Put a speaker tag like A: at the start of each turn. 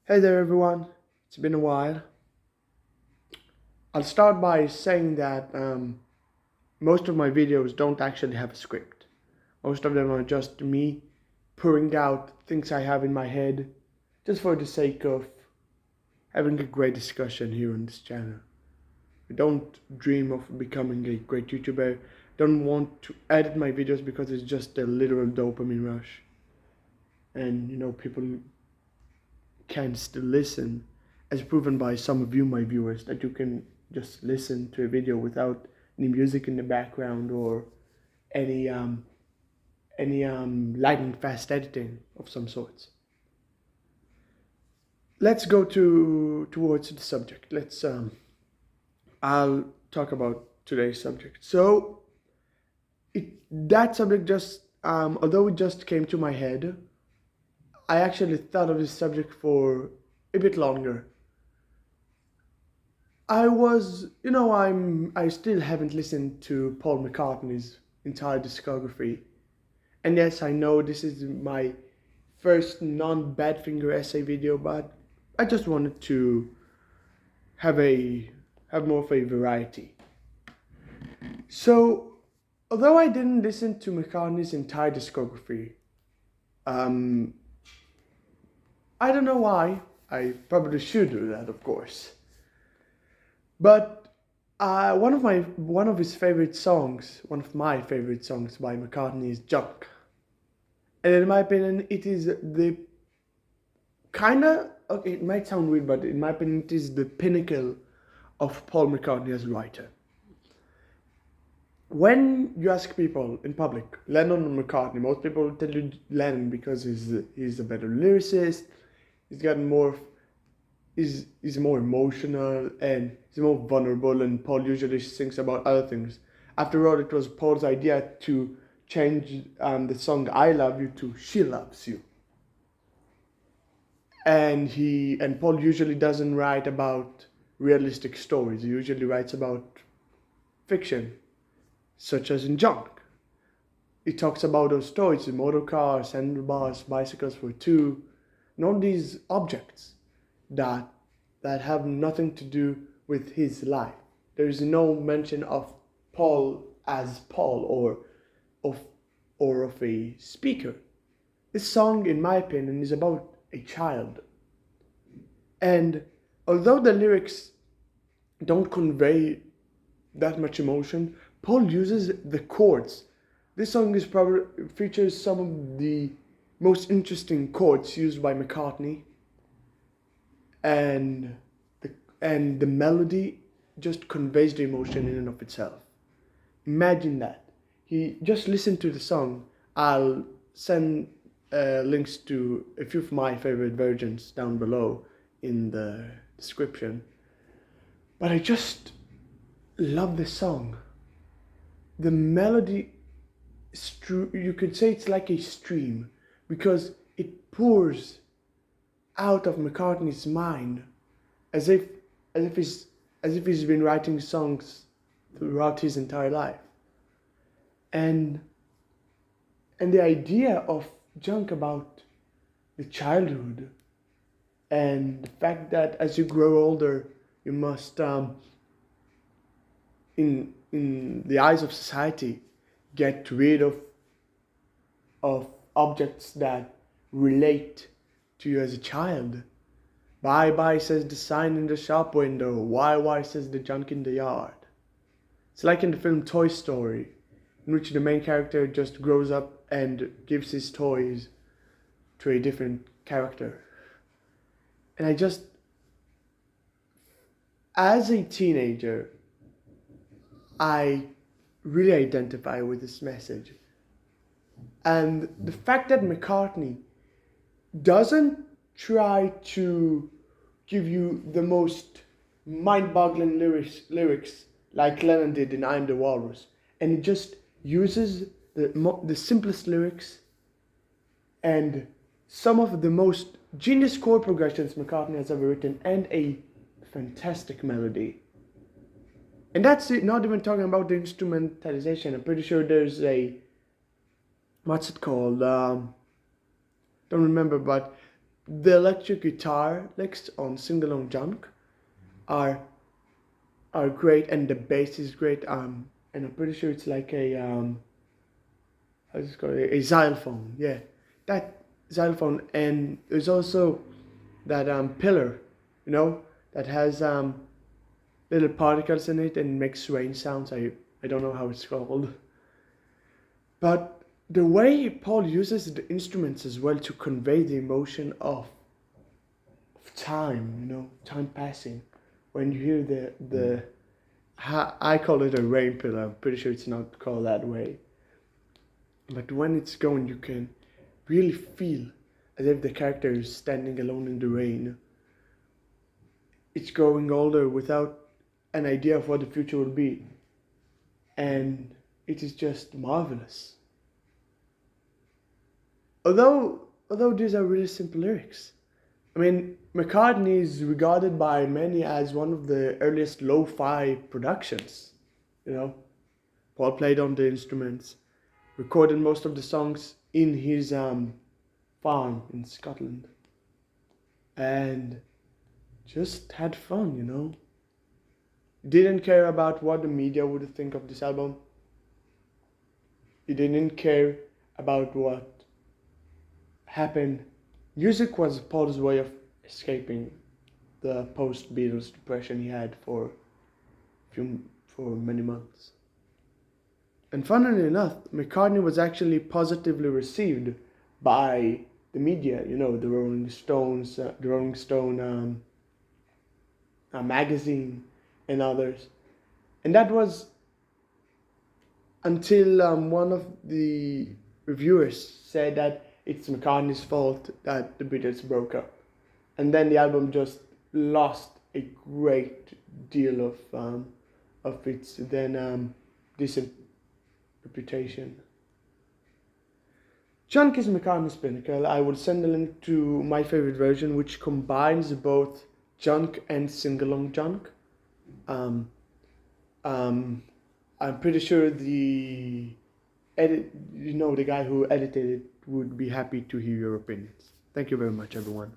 A: Hey there everyone, it's been a while. I'll start by saying that most of my videos don't actually have a script. Most of them are just me pouring out things I have in my head just for the sake of having a great discussion here on this channel. I don't dream of becoming a great YouTuber, don't want to edit my videos because it's just a literal dopamine rush. And people can still listen, as proven by some of you, my viewers, that you can just listen to a video without any music in the background or any lightning fast editing of some sorts. Let's go towards the subject. I'll talk about today's subject. So that subject although it just came to my head, I actually thought of this subject for a bit longer. I still haven't listened to Paul McCartney's entire discography. And yes, I know this is my first non-Badfinger essay video, but I just wanted to have more of a variety. So, although I didn't listen to McCartney's entire discography, I don't know why. I probably should do that, of course. But one of my favorite songs by McCartney is Junk, and in my opinion, it is the okay. It might sound weird, but in my opinion, it is the pinnacle of Paul McCartney as a writer. When you ask people in public, Lennon or McCartney, most people will tell you Lennon because he's a better lyricist. He's got more. Is more emotional and he's more vulnerable, and Paul usually sings about other things. After all, it was Paul's idea to change the song "I Love You" to "She Loves You." And Paul usually doesn't write about realistic stories. He usually writes about fiction, such as in Junk. He talks about those toys, motor cars, handlebars, bicycles for two, and all these objects that have nothing to do with his life. There is no mention of Paul as Paul or of a speaker. This song, in my opinion, is about a child. And although the lyrics don't convey that much emotion, Paul uses the chords. This song features some of the most interesting chords used by McCartney, and the melody just conveys the emotion in and of itself. Imagine that. Just listen to the song. I'll send links to a few of my favorite versions down below in the description. But I just love this song. The melody, you could say it's like a stream, because it pours out of McCartney's mind as if he's been writing songs throughout his entire life. And the idea of Junk about the childhood and the fact that as you grow older you must in the eyes of society get rid of objects that relate to you as a child. Bye bye says the sign in the shop window, why says the junk in the yard. It's like in the film Toy Story, in which the main character just grows up and gives his toys to a different character. And as a teenager, I really identify with this message. And the fact that McCartney doesn't try to give you the most mind-boggling lyrics like Lennon did in "I'm the Walrus," and he just uses the simplest lyrics and some of the most genius chord progressions McCartney has ever written, and a fantastic melody. And that's it, not even talking about the instrumentalization. I'm pretty sure there's what's it called? Don't remember, but the electric guitar licks on Sing Along Junk are great, and the bass is great. And I'm pretty sure it's like a how's it called, a xylophone. Yeah, that xylophone, and there's also that pillar, you know, that has little particles in it and makes rain sounds. I don't know how it's called, but the way Paul uses the instruments as well to convey the emotion of time, you know, time passing. When you hear the I call it a rain pillar. I'm pretty sure it's not called that way. But when it's going, you can really feel as if the character is standing alone in the rain. It's going older without an idea of what the future will be. And it is just marvelous. Although these are really simple lyrics. I mean, McCartney is regarded by many as one of the earliest lo-fi productions. You know, Paul played on the instruments, recorded most of the songs in his farm in Scotland, and just had fun, you know. Didn't care about what the media would think of this album. He didn't care about what happened. Music was Paul's way of escaping the post-Beatles depression he had for many months. And funnily enough, McCartney was actually positively received by the media. You know, the Rolling Stones, the Rolling Stone magazine, and others. And that was until one of the reviewers said that it's McCartney's fault that the Beatles broke up. And then the album just lost a great deal of its then decent reputation. Junk is McCartney's pinnacle. I will send a link to my favorite version, which combines both Junk and Sing Along Junk. I'm pretty sure the guy who edited it would be happy to hear your opinions. Thank you very much, everyone.